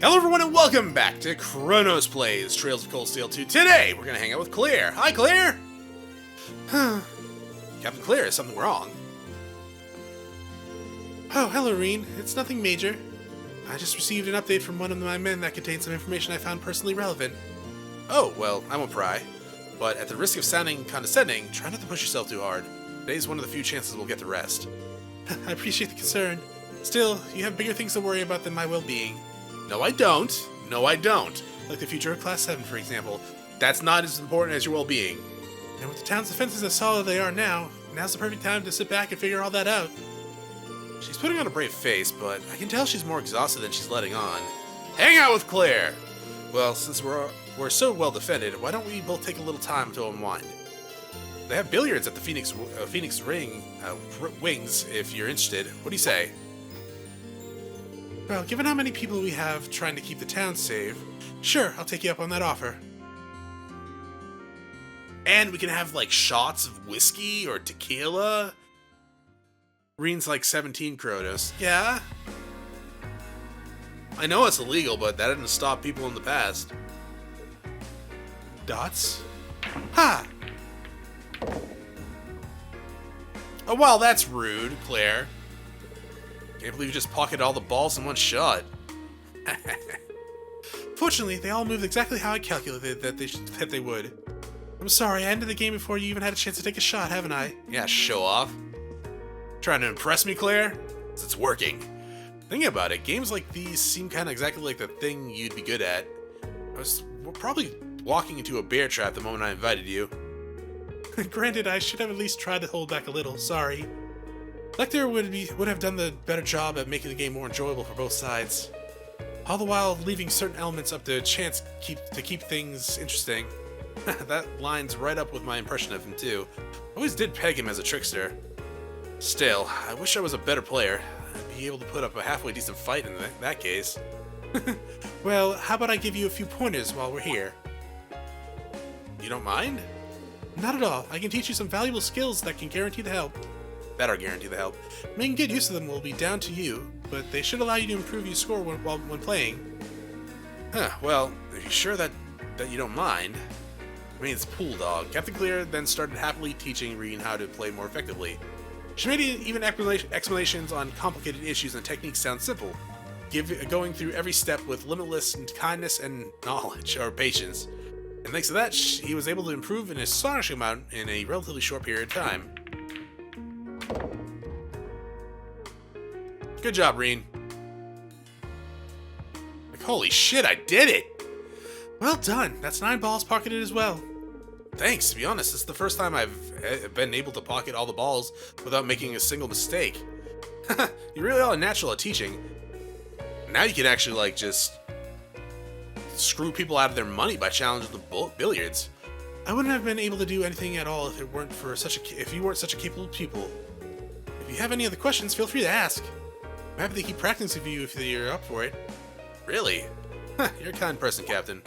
Hello everyone and welcome back to Chronos Plays Trails of Cold Steel 2. Today we're going to hang out with Claire. Hi Claire! Captain Claire, is something wrong? Oh, hello Rean. It's nothing major. I just received an update from one of my men that contains some information I found personally relevant. Oh, well, I won't pry. But at the risk of sounding condescending, try not to push yourself too hard. Today's one of the few chances we'll get to rest. I appreciate the concern. Still, you have bigger things to worry about than my well-being. No, I don't. No, I don't. Like the future of Class 7, for example. That's not as important as your well-being. And with the town's defenses as solid as they are now, now's the perfect time to sit back and figure all that out. She's putting on a brave face, but I can tell she's more exhausted than she's letting on. Hang out with Claire! Well, since we're so well defended, why don't we both take a little time to unwind? They have billiards at the Phoenix Wings, if you're interested. What do you say? Well, given how many people we have trying to keep the town safe, sure, I'll take you up on that offer. And we can have, like, shots of whiskey or tequila. Rean's like 17, Chronos. Yeah? I know it's illegal, but that didn't stop people in the past. Dots? Ha! Oh, well, that's rude, Claire. Can't believe you just pocketed all the balls in one shot. Fortunately, they all moved exactly how I calculated that they would. I'm sorry, I ended the game before you even had a chance to take a shot, haven't I? Yeah, show off. Trying to impress me, Claire? 'Cause it's working. Thinking about it, games like these seem kind of exactly like the thing you'd be good at. We're probably walking into a bear trap the moment I invited you. Granted, I should have at least tried to hold back a little, sorry. Lecter would have done the better job at making the game more enjoyable for both sides. All the while leaving certain elements up to chance to keep things interesting. That lines right up with my impression of him too. I always did peg him as a trickster. Still, I wish I was a better player. I'd be able to put up a halfway decent fight in that case. Well, how about I give you a few pointers while we're here? You don't mind? Not at all. I can teach you some valuable skills that can guarantee the help. That'll guarantee the help. Making good use of them will be down to you, but they should allow you to improve your score when playing. Huh, well, are you sure that you don't mind? I mean, it's pool dog. Captain Claire then started happily teaching Rean how to play more effectively. She made even explanations on complicated issues and techniques sound simple, going through every step with limitless kindness and knowledge, or patience. And thanks to that, he was able to improve an astonishing amount in a relatively short period of time. Good job, Rean. Like, holy shit, I did it! Well done. That's 9 balls pocketed as well. Thanks, to be honest, this is the first time I've been able to pocket all the balls without making a single mistake. You really are natural at teaching. Now you can actually, like, just screw people out of their money by challenging the billiards. I wouldn't have been able to do anything at all if you weren't such a capable pupil. If you have any other questions, feel free to ask. I'm happy to keep practicing with you if you're up for it. Really? You're a kind person, Captain.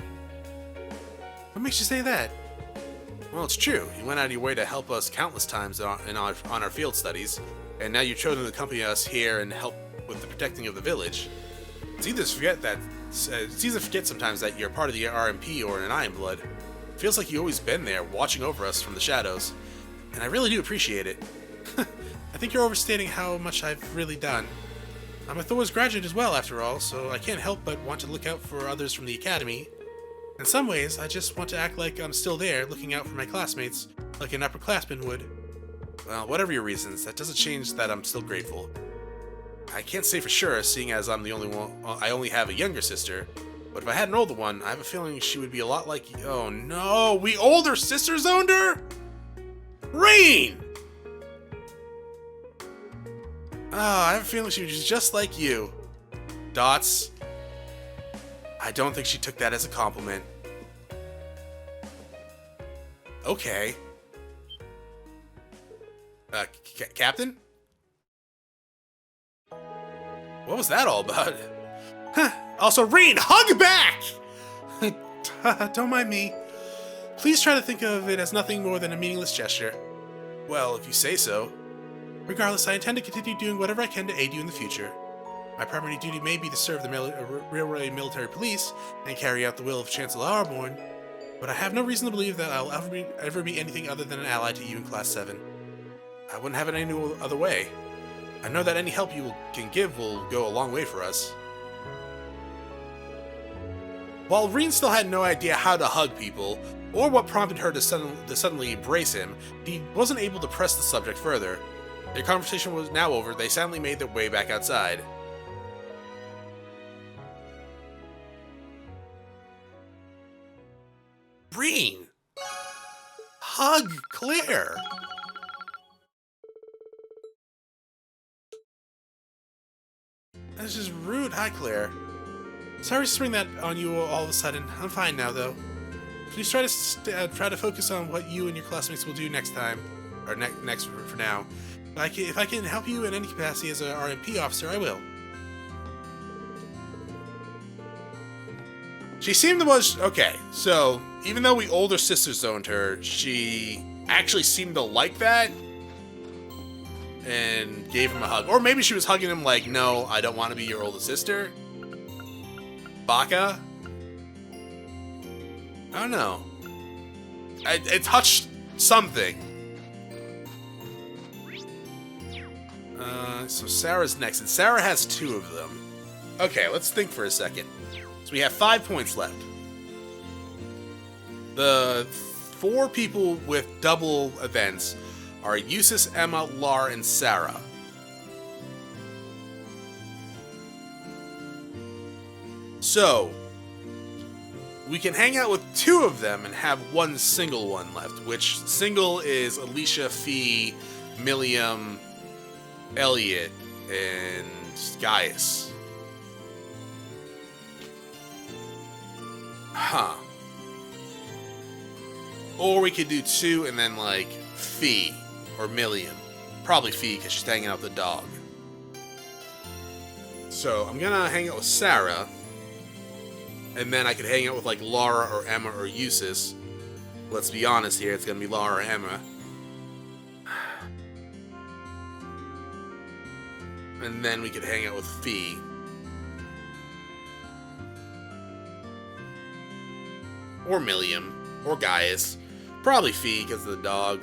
What makes you say that? Well, it's true. You went out of your way to help us countless times on our field studies, and now you've chosen to accompany us here and help with the protecting of the village. It's easy to forget sometimes that you're part of the RMP or an Iron Blood. It feels like you've always been there, watching over us from the shadows, and I really do appreciate it. I think you're overstating how much I've really done. I'm a Thor's graduate as well, after all, so I can't help but want to look out for others from the academy. In some ways, I just want to act like I'm still there, looking out for my classmates, like an upperclassman would. Well, whatever your reasons, that doesn't change that I'm still grateful. I can't say for sure, seeing as I'm the only one. I only have a younger sister, but if I had an older one, I have a feeling she would be a lot like you. Oh no, we older sisters owned her? Rean! I have a feeling she was just like you. Dots. I don't think she took that as a compliment. Okay. Captain? What was that all about? Also, Rean, hug back! Don't mind me. Please try to think of it as nothing more than a meaningless gesture. Well, if you say so. Regardless, I intend to continue doing whatever I can to aid you in the future. My primary duty may be to serve the railway military police and carry out the will of Chancellor Arborn, but I have no reason to believe that I'll ever be anything other than an ally to you in Class 7. I wouldn't have it any other way. I know that any help you can give will go a long way for us. While Rean still had no idea how to hug people, or what prompted her to suddenly embrace him, he wasn't able to press the subject further. Their conversation was now over. They silently made their way back outside. Rean! Hug Claire! That's just rude. Hi, Claire. Sorry to spring that on you all of a sudden. I'm fine now, though. Please try to focus on what you and your classmates will do next time, or next for now. If I can help you in any capacity as an RMP officer, I will. She seemed to was okay. So even though we older sister zoned her, she actually seemed to like that and gave him a hug. Or maybe she was hugging him like, "No, I don't want to be your older sister." Baka? I don't know. It touched something. So Sarah's next, and Sarah has 2 of them. Okay, let's think for a second. So we have 5 points left. The 4 people with double events are Eustace, Emma, Lar, and Sarah. So, we can hang out with 2 of them and have 1 single one left, which single is Alicia, Fee, Milliam, Elliot, and Gaius. Huh. Or we could do 2 and then, like, Fee or Milliam. Probably Fee, because she's hanging out with the dog. So, I'm gonna hang out with Sarah. And then I could hang out with, like, Laura or Emma or Eustace. Let's be honest here, it's gonna be Laura or Emma. And then we could hang out with Fee. Or Milliam. Or Gaius. Probably Fee, because of the dog.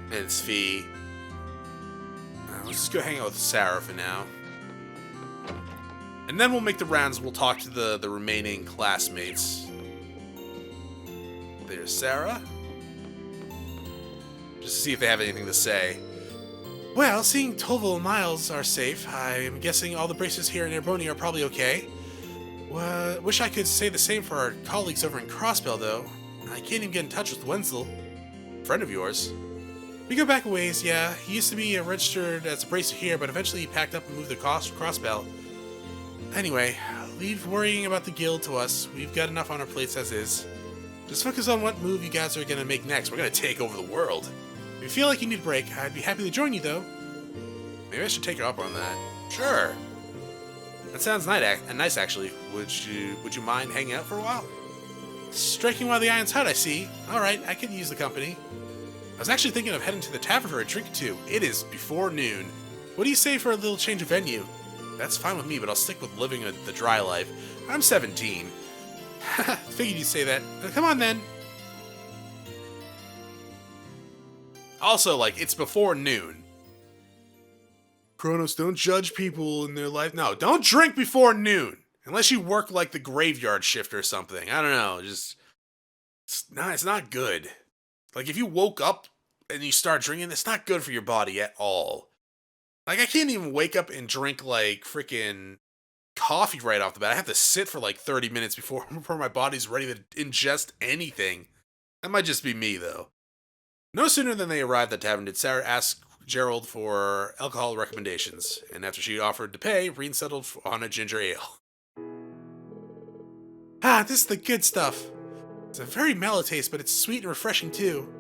And it's Fee. Let's just go hang out with Sarah for now. And then we'll make the rounds. We'll talk to the remaining classmates. There's Sarah. Just to see if they have anything to say. Well, seeing Toval and Miles are safe, I'm guessing all the braces here in Erebonia are probably okay. Wish I could say the same for our colleagues over in Crossbell, though. I can't even get in touch with Wenzel. Friend of yours. We go back a ways, yeah. He used to be registered as a bracer here, but eventually he packed up and moved to Crossbell. Anyway, leave worrying about the guild to us. We've got enough on our plates as is. Just focus on what move you guys are gonna make next. We're gonna take over the world. If you feel like you need a break, I'd be happy to join you, though. Maybe I should take her up on that. Sure. That sounds nice, actually. Would you mind hanging out for a while? Striking while the iron's hot, I see. Alright, I could use the company. I was actually thinking of heading to the tavern for a drink or 2. It is before noon. What do you say for a little change of venue? That's fine with me, but I'll stick with living the dry life. I'm 17. Figured you'd say that. Come on, then. Also, like, it's before noon. Chronos, don't judge people in their life. No, don't drink before noon. Unless you work, like, the graveyard shift or something. I don't know. It's not good. Like, if you woke up and you start drinking, it's not good for your body at all. Like, I can't even wake up and drink, like, freaking coffee right off the bat. I have to sit for, like, 30 minutes before my body's ready to ingest anything. That might just be me, though. No sooner than they arrived at the tavern did Sarah ask Gerald for alcohol recommendations, and after she offered to pay, Rean settled on a ginger ale. Ah, this is the good stuff. It's a very mellow taste, but it's sweet and refreshing, too.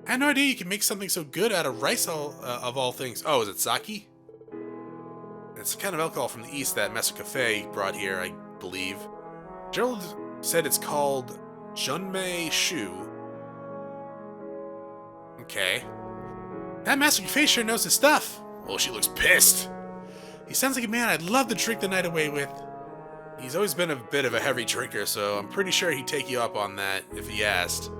I had no idea you could make something so good out of rice of all things. Oh, is it sake? It's a kind of alcohol from the east that Master Cafe brought here, I believe. Gerald said it's called Junmei Shu. Okay. That Master Cafe sure knows his stuff. Well, she looks pissed. He sounds like a man I'd love to drink the night away with. He's always been a bit of a heavy drinker, so I'm pretty sure he'd take you up on that if he asked.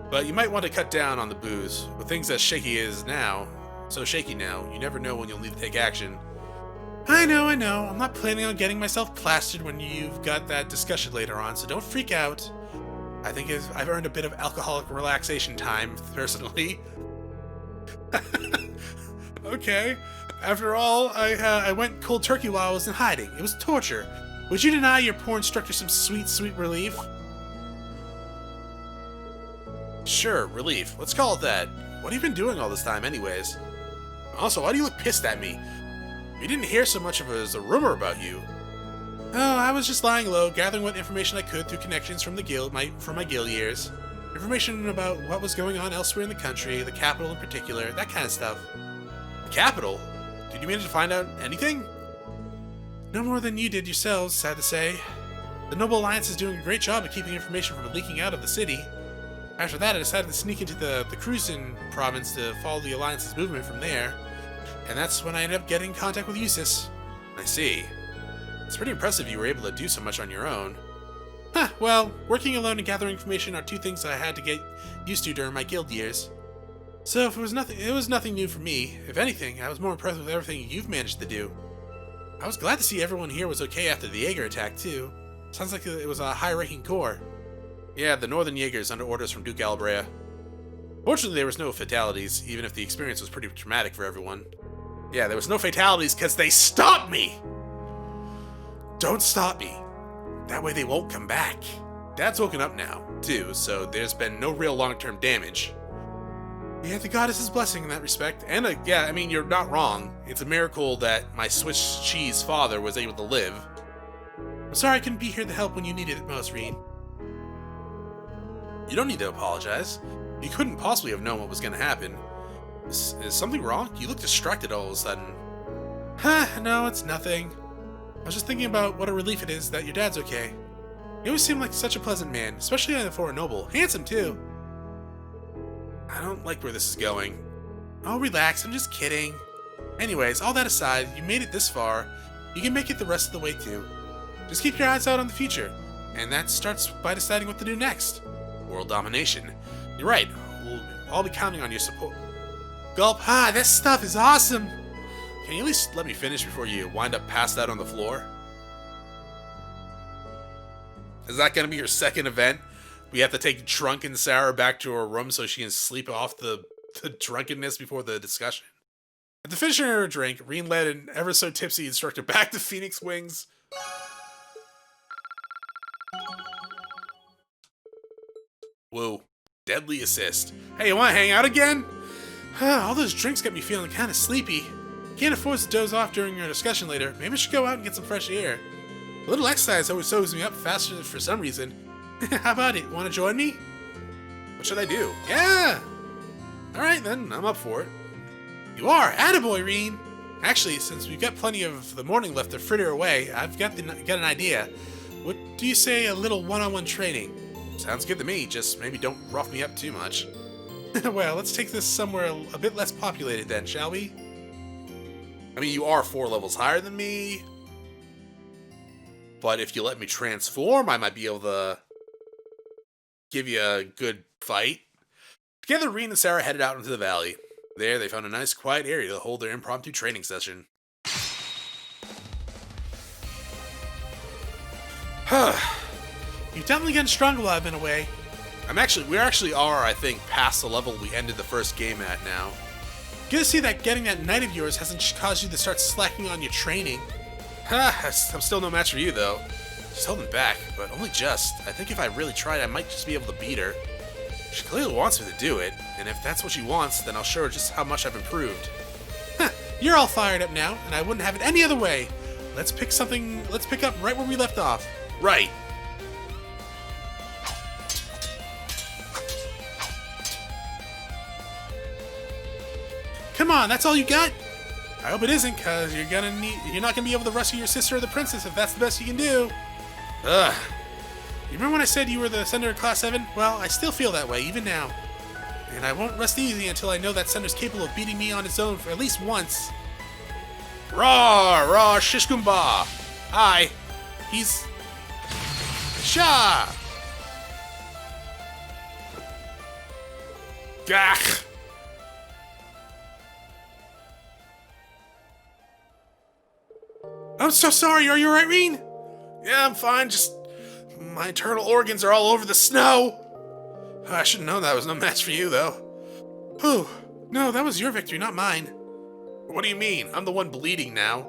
But you might want to cut down on the booze. With things as shaky as now, so shaky now, you never know when you'll need to take action. I know. I'm not planning on getting myself plastered when you've got that discussion later on, so don't freak out. I think I've earned a bit of alcoholic relaxation time, personally. Okay. After all, I went cold turkey while I was in hiding. It was torture. Would you deny your poor instructor some sweet, sweet relief? Sure, relief. Let's call it that. What have you been doing all this time anyways? Also, why do you look pissed at me? We didn't hear so much of it as a rumor about you. Oh, I was just lying low, gathering what information I could through connections from the guild, from my guild years. Information about what was going on elsewhere in the country, the capital in particular, that kind of stuff. The capital? Did you manage to find out anything? No more than you did yourselves, sad to say. The Noble Alliance is doing a great job of keeping information from leaking out of the city. After that, I decided to sneak into the Cruisin province to follow the Alliance's movement from there. And that's when I ended up getting in contact with Eustace. I see. It's pretty impressive you were able to do so much on your own. Huh, well, working alone and gathering information are two things I had to get used to during my guild years. So if it was nothing new for me. If anything, I was more impressed with everything you've managed to do. I was glad to see everyone here was okay after the Jaeger attack, too. Sounds like it was a high-ranking corps. Yeah, the Northern Jaegers under orders from Duke Albrea. Fortunately, there was no fatalities, even if the experience was pretty traumatic for everyone. Yeah, there was no fatalities because they stopped me! Don't stop me. That way they won't come back. Dad's woken up now, too, so there's been no real long-term damage. Yeah, the goddess's blessing in that respect. And, yeah, I mean, you're not wrong. It's a miracle that my Swiss cheese father was able to live. I'm sorry I couldn't be here to help when you needed it most, Rean. You don't need to apologize. You couldn't possibly have known what was going to happen. Is something wrong? You look distracted all of a sudden. No, it's nothing. I was just thinking about what a relief it is that your dad's okay. He always seemed like such a pleasant man, especially for a noble. Handsome, too. I don't like where this is going. Oh, relax, I'm just kidding. Anyways, all that aside, you made it this far. You can make it the rest of the way, too. Just keep your eyes out on the future. And that starts by deciding what to do next. World domination. You're right. I'll be counting on your support. Gulp. This stuff is awesome. Can you at least let me finish before you wind up passed out on the floor? Is that going to be your second event? We have to take drunken Sarah back to her room so she can sleep off the drunkenness before the discussion. After finishing her drink, Rean led an ever so tipsy instructor back to Phoenix Wings. Whoa. Deadly assist. Hey, you want to hang out again? All those drinks got me feeling kind of sleepy. Can't afford to doze off during your discussion later. Maybe I should go out and get some fresh air. A little exercise always soaks me up faster for some reason. How about it? Want to join me? What should I do? Yeah! Alright then, I'm up for it. You are! Attaboy, Rean! Actually, since we've got plenty of the morning left to fritter away, I've got an idea. What do you say a little one-on-one training? Sounds good to me, just maybe don't rough me up too much. Well, let's take this somewhere a bit less populated then, shall we? I mean, you are 4 levels higher than me. But if you let me transform, I might be able to give you a good fight. Together, Rean and Sarah headed out into the valley. There, they found a nice quiet area to hold their impromptu training session. You've definitely gotten stronger while I've been away. We actually are, I think, past the level we ended the first game at now. Good to see that getting that knight of yours hasn't caused you to start slacking on your training. I'm still no match for you, though. She's holding back, but only just. I think if I really tried, I might just be able to beat her. She clearly wants me to do it, and if that's what she wants, then I'll show her just how much I've improved. You're all fired up now, and I wouldn't have it any other way. Let's pick up right where we left off. Right. Come on, that's all you got? I hope it isn't, cause you're not gonna be able to rescue your sister or the princess if that's the best you can do. Ugh. You remember when I said you were the sender of Class 7? Well, I still feel that way, even now. And I won't rest easy until I know that sender's capable of beating me on its own for at least once. Raw, shishkumba. Hi. He's... Sha! Gah! I'm so sorry, are you alright, Rean? Yeah, I'm fine, just... my internal organs are all over the snow! I should have known that was no match for you, though. Whew. No, that was your victory, not mine. What do you mean? I'm the one bleeding now.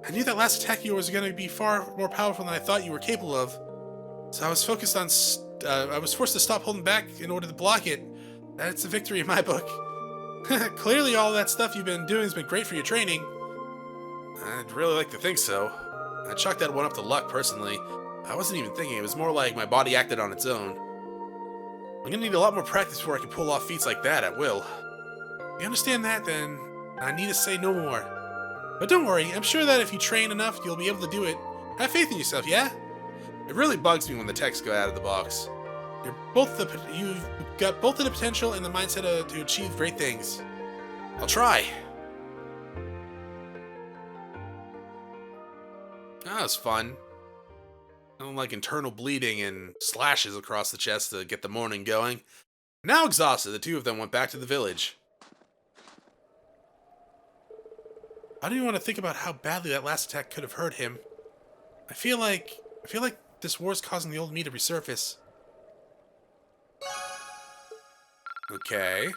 I knew that last attack of yours was going to be far more powerful than I thought you were capable of. So I was focused on... I was forced to stop holding back in order to block it. That's a victory in my book. Clearly all that stuff you've been doing has been great for your training. I'd really like to think so. I chalked that one up to luck, personally. I wasn't even thinking, it was more like my body acted on its own. I'm gonna need a lot more practice before I can pull off feats like that at will. If you understand that, then I need to say no more. But don't worry, I'm sure that if you train enough, you'll be able to do it. Have faith in yourself, yeah? It really bugs me when the texts go out of the box. You've got both the potential and the mindset to achieve great things. I'll try. That was fun. I don't like internal bleeding and slashes across the chest to get the morning going. Now exhausted, the two of them went back to the village. I don't even want to think about how badly that last attack could have hurt him. I feel like this war's causing the old me to resurface. Okay.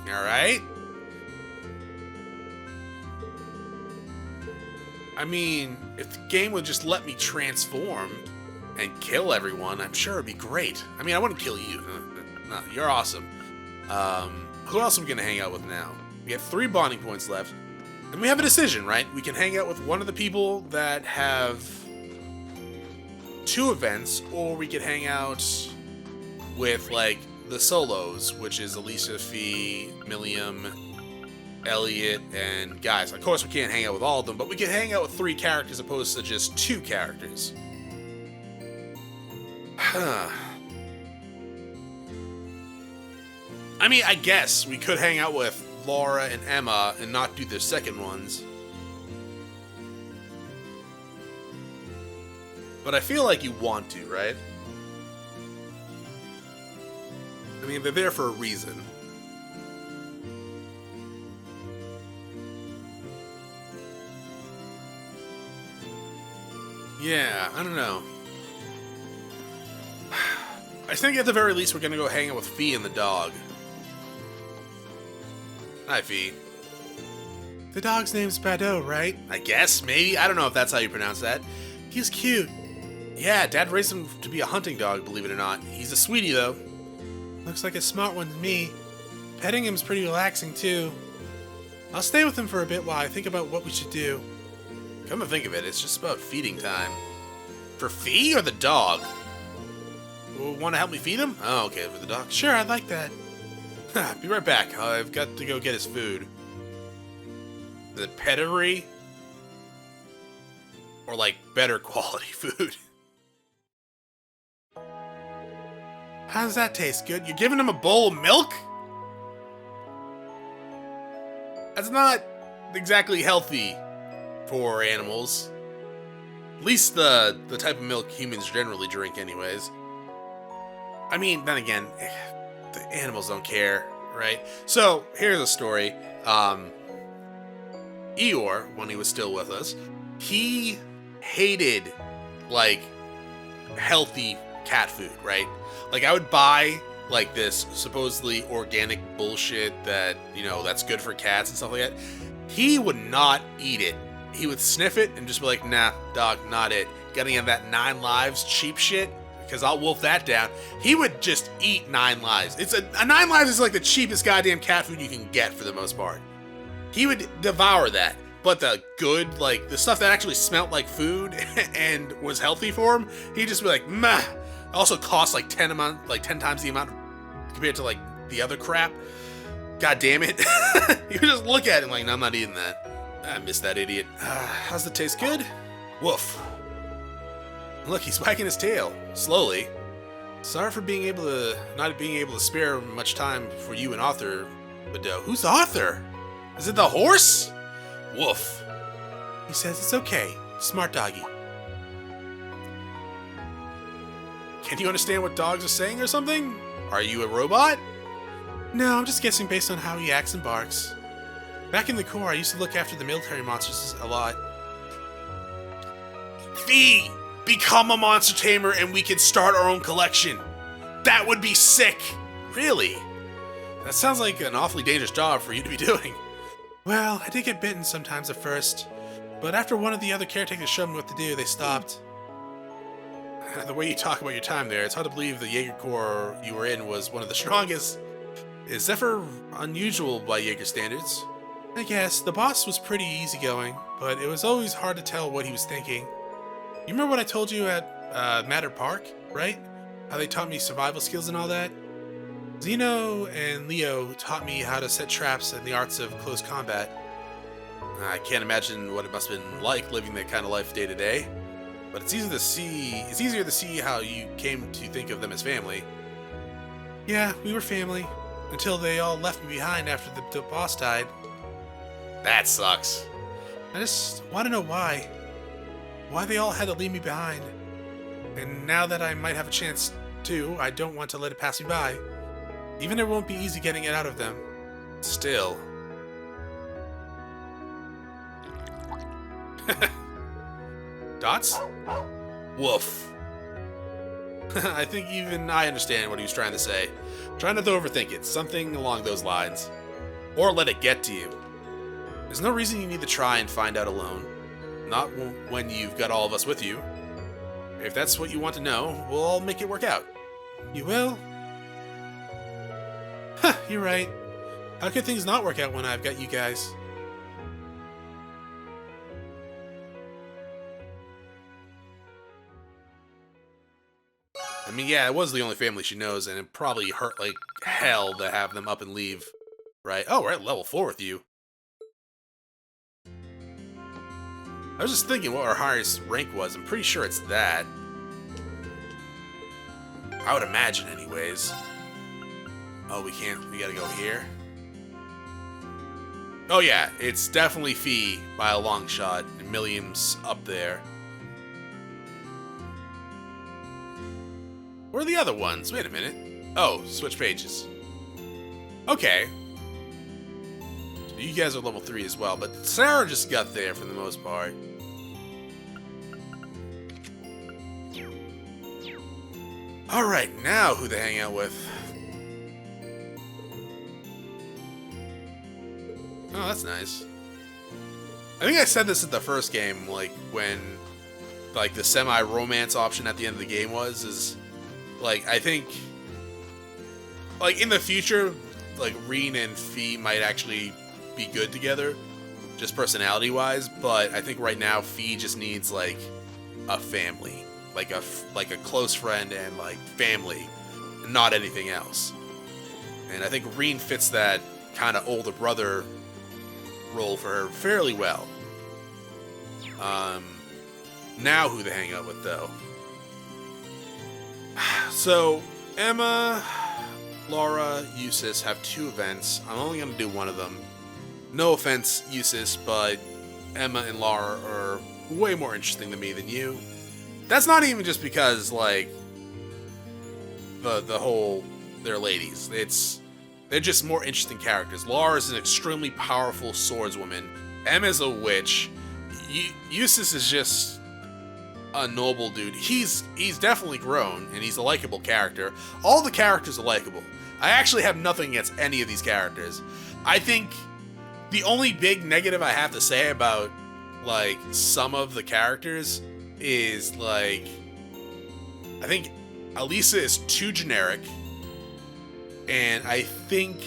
Alright. I mean, if the game would just let me transform and kill everyone, I'm sure it'd be great. I mean, I wouldn't kill you. No, you're awesome. Who else are we gonna hang out with now? We have 3 bonding points left. And we have a decision, right? We can hang out with one of the people that have 2 events, or we could hang out with, like, the solos, which is Alicia, Fee, Milliam, Elliot, and guys. Of course, we can't hang out with all of them, but we can hang out with 3 characters opposed to just 2 characters. Huh. I mean, I guess we could hang out with Laura and Emma and not do their second ones. But I feel like you want to, right? I mean, they're there for a reason. Yeah, I don't know. I think at the very least we're gonna go hang out with Fee and the dog. Hi, Fee. The dog's name's Badeau, right? I guess, maybe. I don't know if that's how you pronounce that. He's cute. Yeah, Dad raised him to be a hunting dog, believe it or not. He's a sweetie, though. Looks like a smart one to me. Petting him's pretty relaxing, too. I'll stay with him for a bit while I think about what we should do. Come to think of it, it's just about feeding time. For Fee or the dog? Want to help me feed him? Oh, okay, for the dog. Sure, I'd like that. Be right back. I've got to go get his food. Is it pedigree? Or, like, better quality food? How does that taste? Good? You're giving him a bowl of milk? That's not exactly healthy for animals. At least the type of milk humans generally drink anyways. I mean, then again, the animals don't care, right? So, here's a story. Eeyore, when he was still with us, he hated, like, healthy cat food, right? Like, I would buy, like, this supposedly organic bullshit that, you know, that's good for cats and stuff like that. He would not eat it. He would sniff it and just be like, nah, dog, not it. Gotta have that 9 lives cheap shit, because I'll wolf that down. He would just eat 9 lives. It's a 9 lives is like the cheapest goddamn cat food you can get for the most part. He would devour that. But the good, like, the stuff that actually smelled like food and was healthy for him, he'd just be like, meh. Also cost like 10 times the amount compared to like the other crap. God damn it. You just look at him like, no, I'm not eating that. I miss that idiot. How's the taste? Good? Woof. Look, he's wagging his tail. Slowly. Sorry for not being able to spare much time for you and Arthur But who's Arthur? Is it the horse? Woof. He says it's okay. Smart doggy. Can you understand what dogs are saying or something? Are you a robot? No, I'm just guessing based on how he acts and barks. Back in the Corps, I used to look after the military monsters a lot. Fee! Become a monster tamer and we can start our own collection. That would be sick. Really? That sounds like an awfully dangerous job for you to be doing. Well, I did get bitten sometimes at first, but after one of the other caretakers showed me what to do, they stopped. The way you talk about your time there, it's hard to believe the Jaeger Corps you were in was one of the strongest. Is Zephyr unusual by Jaeger standards? I guess. The boss was pretty easygoing, but it was always hard to tell what he was thinking. You remember what I told you at Matter Park, right? How they taught me survival skills and all that? Zeno and Leo taught me how to set traps and the arts of close combat. I can't imagine what it must have been like living that kind of life day to day. But it's easier to see how you came to think of them as family. Yeah, we were family. Until they all left me behind after the boss died. That sucks. I just want to know why. Why they all had to leave me behind. And now that I might have a chance to, I don't want to let it pass me by. Even it won't be easy getting it out of them. Still. Dots? Woof. I think even I understand what he was trying to say. Try not to overthink it. Something along those lines. Or let it get to you. There's no reason you need to try and find out alone. Not when you've got all of us with you. If that's what you want to know, we'll all make it work out. You will? Huh, you're right. How could things not work out when I've got you guys? I mean, yeah, it was the only family she knows, and it probably hurt like hell to have them up and leave. Right? Oh, we're at level 4 with you. I was just thinking what our highest rank was. I'm pretty sure it's that. I would imagine anyways. Oh, we can't. We gotta go here. Oh yeah, it's definitely Fee by a long shot. Milliam's up there. Where are the other ones? Wait a minute. Oh, switch pages. Okay. So you guys are level 3 as well, but Sarah just got there for the most part. Alright, now who to hang out with? Oh, that's nice. I think I said this at the first game, like, when, like, the semi-romance option at the end of the game is, like, I think, like, in the future, like, Rean and Fee might actually be good together, just personality-wise, but I think right now Fee just needs, like, a family. Like a close friend and, like, family, not anything else. And I think Rean fits that kind of older brother role for her fairly well. Now who to hang out with, though? So, Emma, Laura, Eustace have 2 events. I'm only going to do one of them. No offense, Eustace, but Emma and Laura are way more interesting to me than you. That's not even just because, like, the whole, they're ladies. They're just more interesting characters. Laura is an extremely powerful swordswoman. Emma's a witch. Eustace is just a noble dude. He's definitely grown, and he's a likable character. All the characters are likable. I actually have nothing against any of these characters. I think the only big negative I have to say about, like, some of the characters is, like, I think Elisa is too generic, and I think,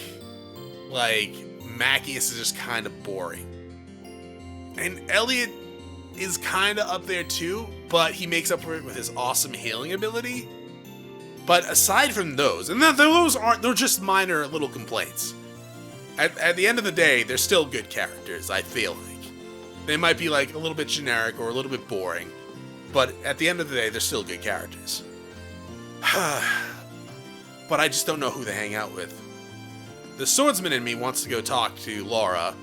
like, Macias is just kind of boring. And Elliot is kind of up there too, but he makes up for it with his awesome healing ability. But aside from those, and they're just minor little complaints. At the end of the day, they're still good characters, I feel like. They might be, like, a little bit generic or a little bit boring, but at the end of the day, they're still good characters. But I just don't know who to hang out with. The swordsman in me wants to go talk to Laura,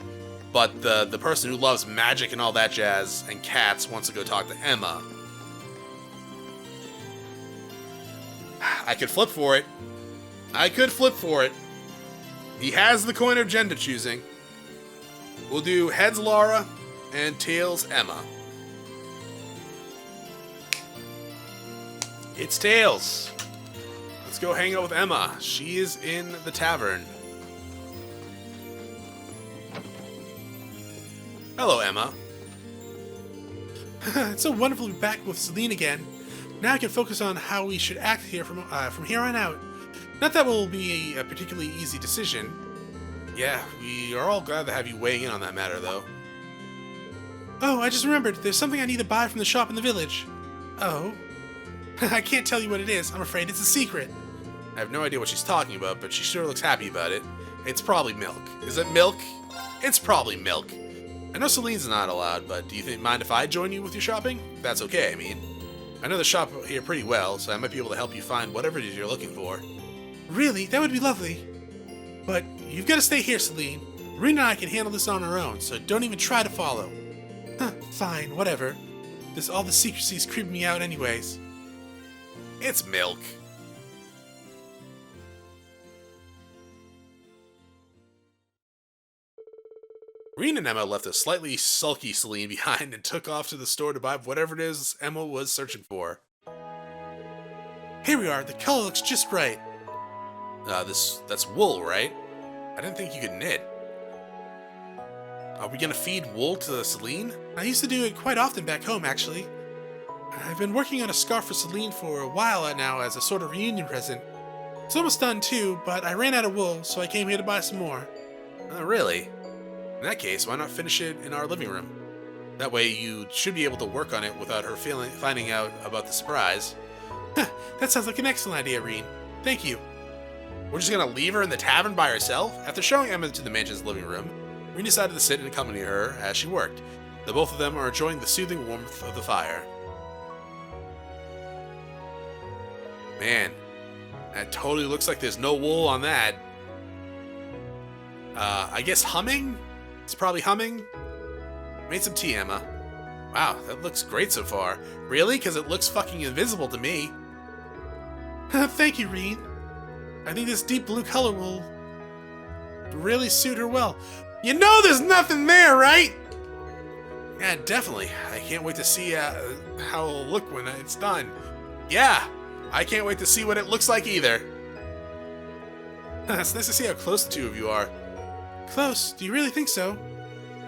but the person who loves magic and all that jazz and cats wants to go talk to Emma. I could flip for it. I could flip for it. He has the coin of gender choosing. We'll do heads Laura and tails Emma. It's tails. Let's go hang out with Emma. She is in the tavern. Hello, Emma. It's so wonderful to be back with Celine again. Now I can focus on how we should act here from here on out. Not that will be a particularly easy decision. Yeah, we are all glad to have you weighing in on that matter, though. Oh, I just remembered. There's something I need to buy from the shop in the village. Oh? I can't tell you what it is. I'm afraid it's a secret. I have no idea what she's talking about, but she sure looks happy about it. It's probably milk. Is it milk? It's probably milk. I know Celine's not allowed, but do you mind if I join you with your shopping? That's okay, I mean. I know the shop here pretty well, so I might be able to help you find whatever it is you're looking for. Really? That would be lovely. But you've got to stay here, Celine. Rean and I can handle this on our own, so don't even try to follow. Fine, whatever. All the secrecy's creeping me out anyways. It's milk. Rean and Emma left a slightly sulky Celine behind and took off to the store to buy whatever it is Emma was searching for. Here we are. The color looks just right. That's wool, right? I didn't think you could knit. Are we gonna feed wool to Celine? I used to do it quite often back home, actually. I've been working on a scarf for Celine for a while now as a sort of reunion present. It's almost done too, but I ran out of wool, so I came here to buy some more. Oh, really? In that case, why not finish it in our living room? That way you should be able to work on it without her finding out about the surprise. That sounds like an excellent idea, Rean. Thank you. We're just gonna leave her in the tavern by herself? After showing Emma to the mansion's living room, Rean decided to sit and accompany her as she worked. The both of them are enjoying the soothing warmth of the fire. Man, that totally looks like there's no wool on that. I guess humming? It's probably humming. Made some tea, Emma. Wow, that looks great so far. Really? Because it looks fucking invisible to me. Thank you, Rean. I think this deep blue color will really suit her well. You know there's nothing there, right? Yeah, definitely. I can't wait to see how it'll look when it's done. Yeah, I can't wait to see what it looks like either. It's nice to see how close the two of you are. Close? Do you really think so?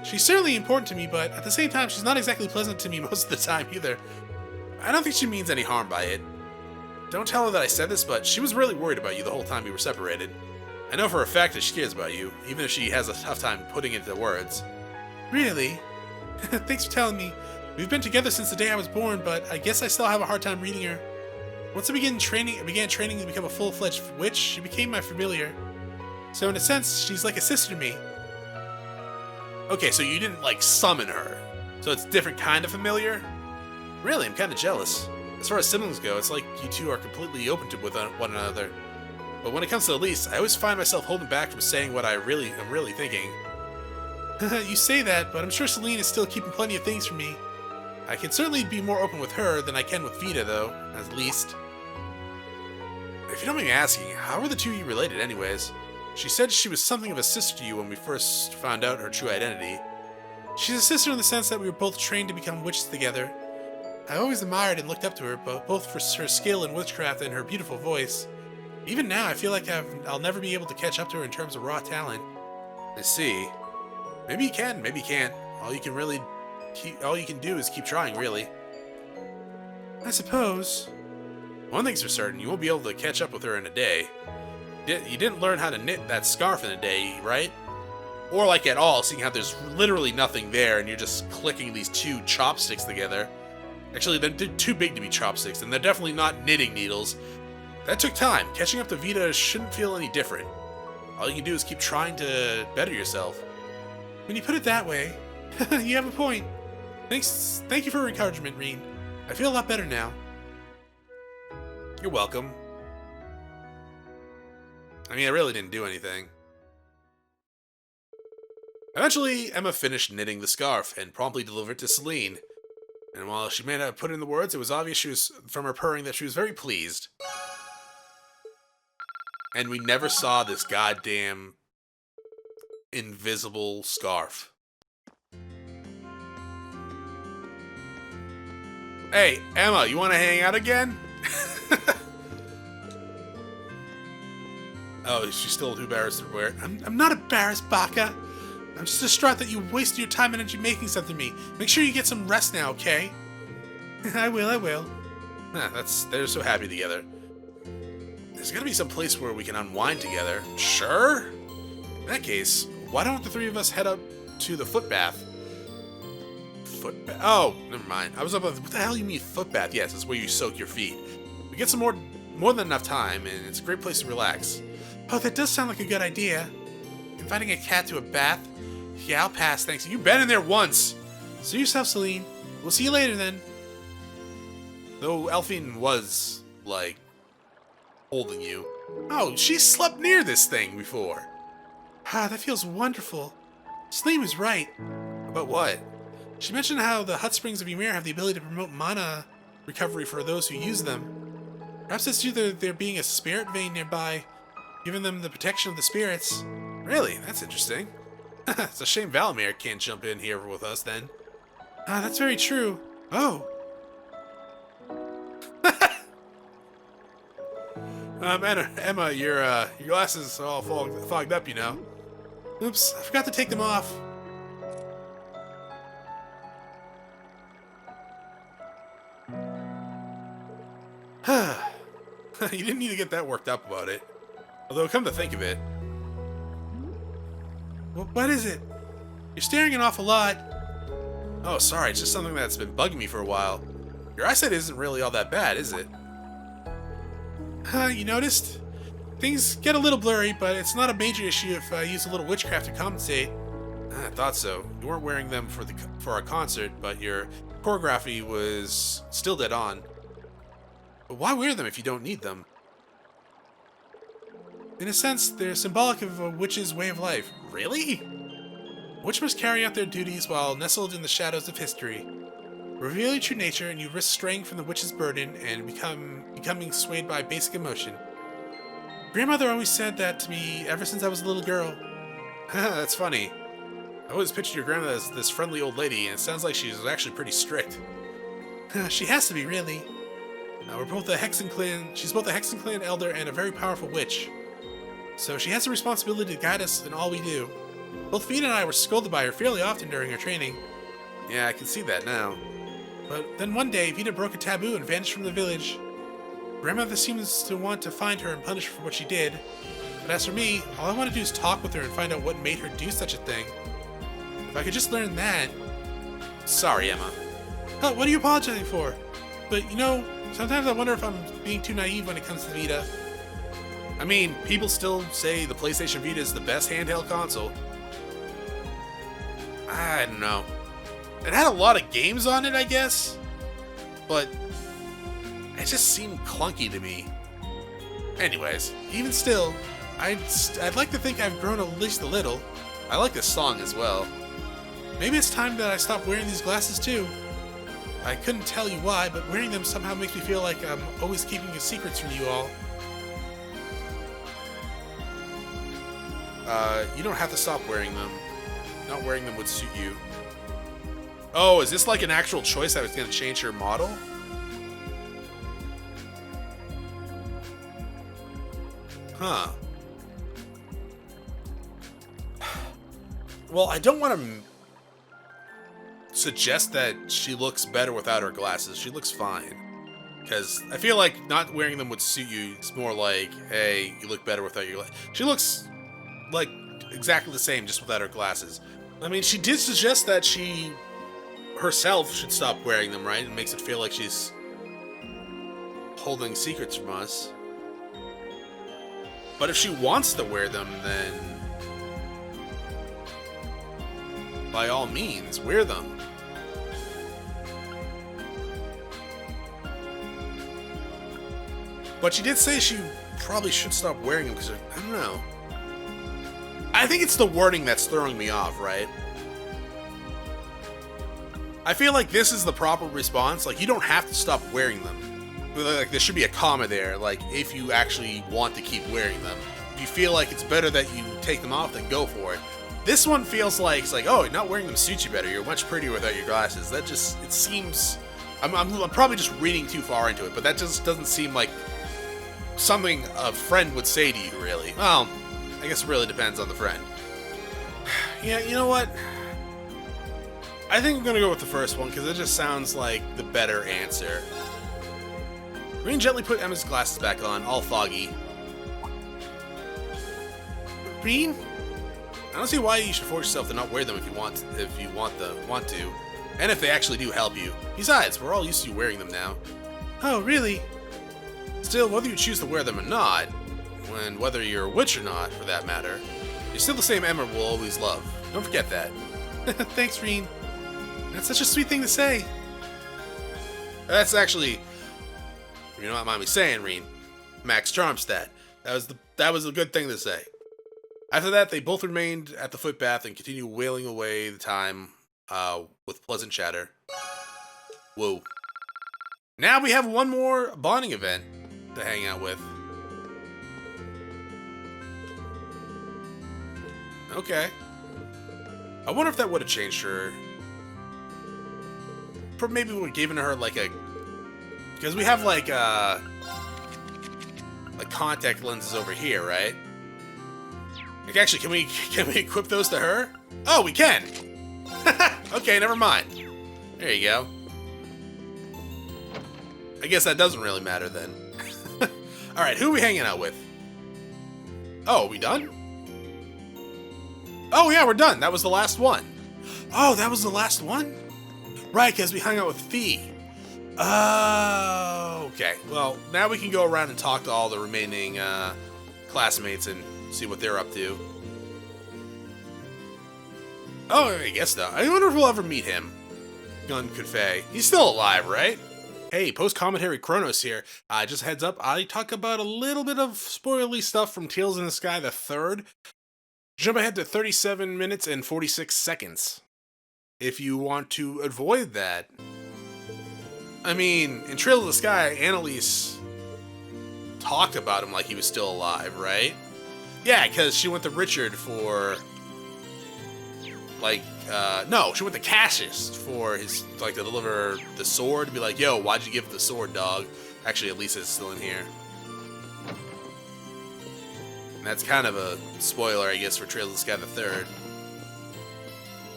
She's certainly important to me, but at the same time, she's not exactly pleasant to me most of the time either. I don't think she means any harm by it. Don't tell her that I said this, but she was really worried about you the whole time we were separated. I know for a fact that she cares about you, even if she has a tough time putting it into words. Really? Thanks for telling me. We've been together since the day I was born, but I guess I still have a hard time reading her. Once I began training to become a full-fledged witch, she became my familiar. So in a sense, she's like a sister to me. Okay, so you didn't, like, summon her. So it's a different kind of familiar? Really, I'm kind of jealous. As far as siblings go, it's like you two are completely open to with one another. But when it comes to Elise, I always find myself holding back from saying what I'm really thinking. You say that, but I'm sure Celine is still keeping plenty of things from me. I can certainly be more open with her than I can with Vita, though, at least. If you don't mind me asking, how are the two of you related anyways? She said she was something of a sister to you when we first found out her true identity. She's a sister in the sense that we were both trained to become witches together. I always admired and looked up to her, both for her skill in witchcraft and her beautiful voice. Even now, I feel like I'll never be able to catch up to her in terms of raw talent. I see. Maybe you can, maybe you can't. All you can do is keep trying, really. I suppose. One thing's for certain, you won't be able to catch up with her in a day. You didn't learn how to knit that scarf in a day, right? Or like at all, seeing how there's literally nothing there and you're just clicking these two chopsticks together. Actually, they're too big to be chopsticks, and they're definitely not knitting needles. That took time. Catching up to Vita shouldn't feel any different. All you can do is keep trying to better yourself. When you put it that way, you have a point. Thank you for your encouragement, Rean. I feel a lot better now. You're welcome. I mean, I really didn't do anything. Eventually, Emma finished knitting the scarf and promptly delivered it to Celine. And while she may not have put in the words, it was obvious she was, from her purring that she was very pleased. And we never saw this goddamn invisible scarf. Hey, Emma, you want to hang out again? Oh, she's still too embarrassed to wear it. I'm not embarrassed, Baka. I'm just distraught that you wasted your time and energy making something to me. Make sure you get some rest now, okay? I will. They're so happy together. There's gotta be some place where we can unwind together. Sure? In that case, why don't the three of us head up to the foot bath? Oh, never mind. I was up. What the hell do you mean foot bath? Yes, it's where you soak your feet. We get some more than enough time, and it's a great place to relax. Oh, that does sound like a good idea. Inviting a cat to a bath? Yeah, I'll pass, thanks. You've been in there once. Suit yourself, Celine. We'll see you later then. Though Elphine was, like, holding you. Oh, she slept near this thing before. Ah, that feels wonderful. Celine was right. About what? She mentioned how the hot springs of Ymir have the ability to promote mana recovery for those who use them. Perhaps it's due to there being a spirit vein nearby, giving them the protection of the spirits. Really? That's interesting. It's a shame Valimar can't jump in here with us then. Ah, that's very true. Oh. Emma, your glasses are all fogged up, you know. Oops, I forgot to take them off. You didn't need to get that worked up about it. Although, come to think of it... What is it? You're staring an awful lot. Oh, sorry, it's just something that's been bugging me for a while. Your eyesight isn't really all that bad, is it? You noticed? Things get a little blurry, but it's not a major issue if I use a little witchcraft to compensate. I thought so. You weren't wearing them for our concert, but your choreography was still dead on. But why wear them if you don't need them? In a sense, they're symbolic of a witch's way of life. Really? A witch must carry out their duties while nestled in the shadows of history. Reveal your true nature and you risk straying from the witch's burden and becoming swayed by basic emotion. Grandmother always said that to me ever since I was a little girl. That's funny. I always pictured your grandmother as this friendly old lady, and it sounds like she's actually pretty strict. She has to be, really. We're both a Hexen clan. She's both a Hexen clan elder and a very powerful witch. So she has the responsibility to guide us in all we do. Both Vina and I were scolded by her fairly often during our training. Yeah, I can see that now. But then one day, Vina broke a taboo and vanished from the village. Grandmother seems to want to find her and punish her for what she did. But as for me, all I want to do is talk with her and find out what made her do such a thing. If I could just learn that... Sorry, Emma. Oh, what are you apologizing for? But, you know, sometimes I wonder if I'm being too naive when it comes to Vita. I mean, people still say the PlayStation Vita is the best handheld console. I don't know. It had a lot of games on it, I guess. But it just seemed clunky to me. Anyways, even still, I'd like to think I've grown at least a little. I like this song as well. Maybe it's time that I stop wearing these glasses too. I couldn't tell you why, but wearing them somehow makes me feel like I'm always keeping secrets from you all. You don't have to stop wearing them. Not wearing them would suit you. Oh, is this like an actual choice that was going to change your model? Huh. Well, I don't want to suggest that she looks better without her glasses. She looks fine. Because I feel like not wearing them would suit you. It's more like, hey, you look better without your glasses. She looks like exactly the same just without her glasses. I mean, she did suggest that she herself should stop wearing them, right? It makes it feel like she's holding secrets from us. But if she wants to wear them, then by all means, wear them. But she did say she probably should stop wearing them because, I don't know. I think it's the wording that's throwing me off, right? I feel like this is the proper response. Like, you don't have to stop wearing them. Like, there should be a comma there, like, if you actually want to keep wearing them. If you feel like it's better that you take them off, then go for it. This one feels like, it's like, oh, not wearing them suits you better. You're much prettier without your glasses. That just, it seems... I'm probably just reading too far into it, but that just doesn't seem like something a friend would say to you, really. Well, I guess it really depends on the friend. Yeah, you know what? I think I'm gonna go with the first one, because it just sounds like the better answer. Rean gently put Emma's glasses back on, all foggy. Rean? I don't see why you should force yourself to not wear them if you want to. And if they actually do help you. Besides, we're all used to you wearing them now. Oh, really? Still, whether you choose to wear them or not, and whether you're a witch or not, for that matter, you're still the same Emma we'll always love. Don't forget that. Thanks, Rean. That's such a sweet thing to say. That's actually, you know what mind me saying, Rean, Max Charmstat. That was a good thing to say. After that, they both remained at the footbath and continued wailing away the time with pleasant chatter. Whoa. Now we have one more bonding event to hang out with. Okay. I wonder if that would have changed her. Maybe we're giving her like a... Because we have like contact lenses over here, right? Like, actually, can we equip those to her? Oh, we can! Okay, never mind. There you go. I guess that doesn't really matter then. Alright, who are we hanging out with? Oh, are we done? Oh yeah, we're done. That was the last one. Oh, that was the last one? Right, because we hung out with Fee. Oh, okay. Well, now we can go around and talk to all the remaining classmates and see what they're up to. Oh, I guess not. I wonder if we'll ever meet him. Gun Kufei. He's still alive, right? Hey, post-commentary Chronos here. Just a heads up, I talk about a little bit of spoilery stuff from Tales in the Sky the Third. Jump ahead to 37 minutes and 46 seconds. If you want to avoid that. I mean, in Trail of the Sky, Annalise talked about him like he was still alive, right? Yeah, because she went to Richard for... Like, no, she went to Cassius for his, like, to deliver the sword, to be like, yo, why'd you give the sword, dog? Actually, Elisa's still in here. And that's kind of a spoiler, I guess, for Trails of the Sky the Third.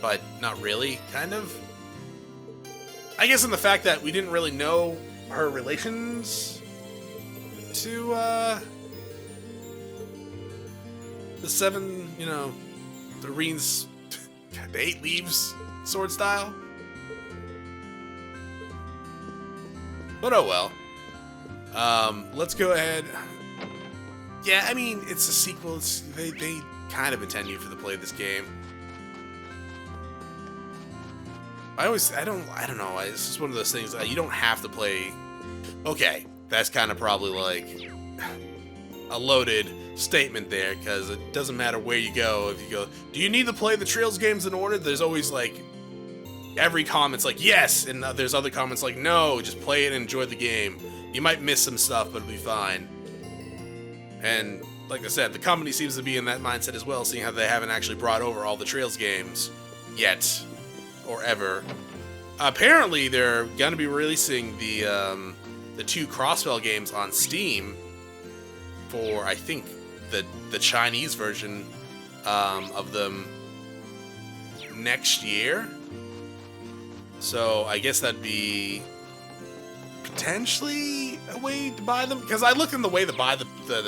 But not really, kind of. I guess in the fact that we didn't really know her relations to, the seven, you know, the Rean's... The 8 leaves sword style. But oh well. Let's go ahead. Yeah, I mean, it's a sequel. They kind of intend you for the play of this game. I don't know. It's just one of those things that you don't have to play. Okay, that's kind of probably like a loaded statement there, because it doesn't matter where you go. If you go, do you need to play the Trails games in order? There's always like every comment's like yes, and there's other comments like no, just play it and enjoy the game. You might miss some stuff, but it'll be fine. And like I said, the company seems to be in that mindset as well, seeing how they haven't actually brought over all the Trails games yet or ever. Apparently, they're gonna be releasing the 2 Crossfell games on Steam for, I think, the Chinese version of them next year. So I guess that'd be potentially a way to buy them, because I looked in the way to buy the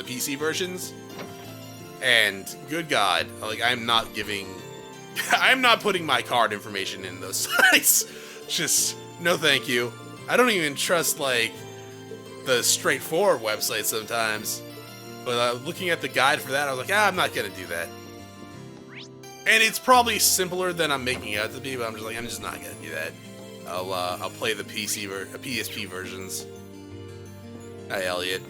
PC versions, and good God, like I'm not putting my card information in those sites. Just no thank you. I don't even trust like the straightforward websites sometimes. But looking at the guide for that, I was like, I'm not gonna do that. And it's probably simpler than I'm making it out to be, but I'm just not gonna do that. I'll play the PSP versions. Hi, Elliot.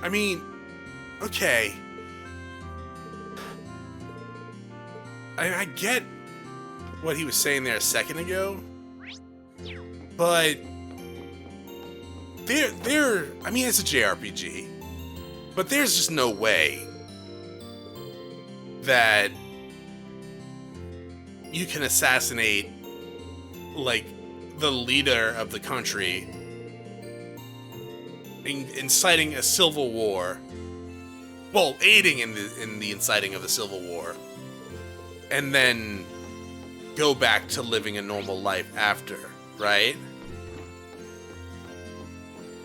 I mean, okay. I get what he was saying there a second ago, but I mean, it's a JRPG, but there's just no way that you can assassinate, like, the leader of the country, inciting a civil war, well, aiding in the inciting of the civil war, and then go back to living a normal life after, right?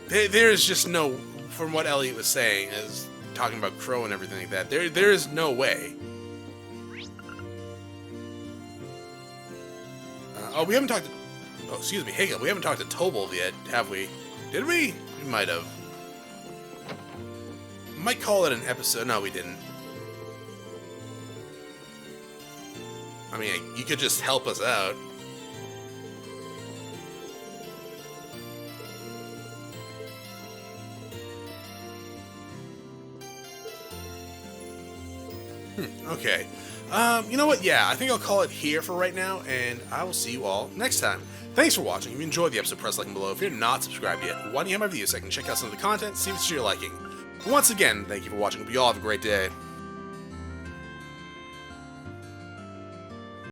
There's just no, from what Elliot was saying, as talking about Crow and everything like that, there is no way. We haven't talked to, oh, excuse me, Hegel, we haven't talked to Tobal yet, have we? Did we? We might have. Might call it an episode. No, we didn't. I mean, you could just help us out. Okay. You know what? Yeah, I think I'll call it here for right now, and I will see you all next time. Thanks for watching. If you enjoyed the episode, press like and below. If you're not subscribed yet, why don't you have my videos so I can check out some of the content, see if it's to your liking. Once again, thank you for watching. Hope you all have a great day.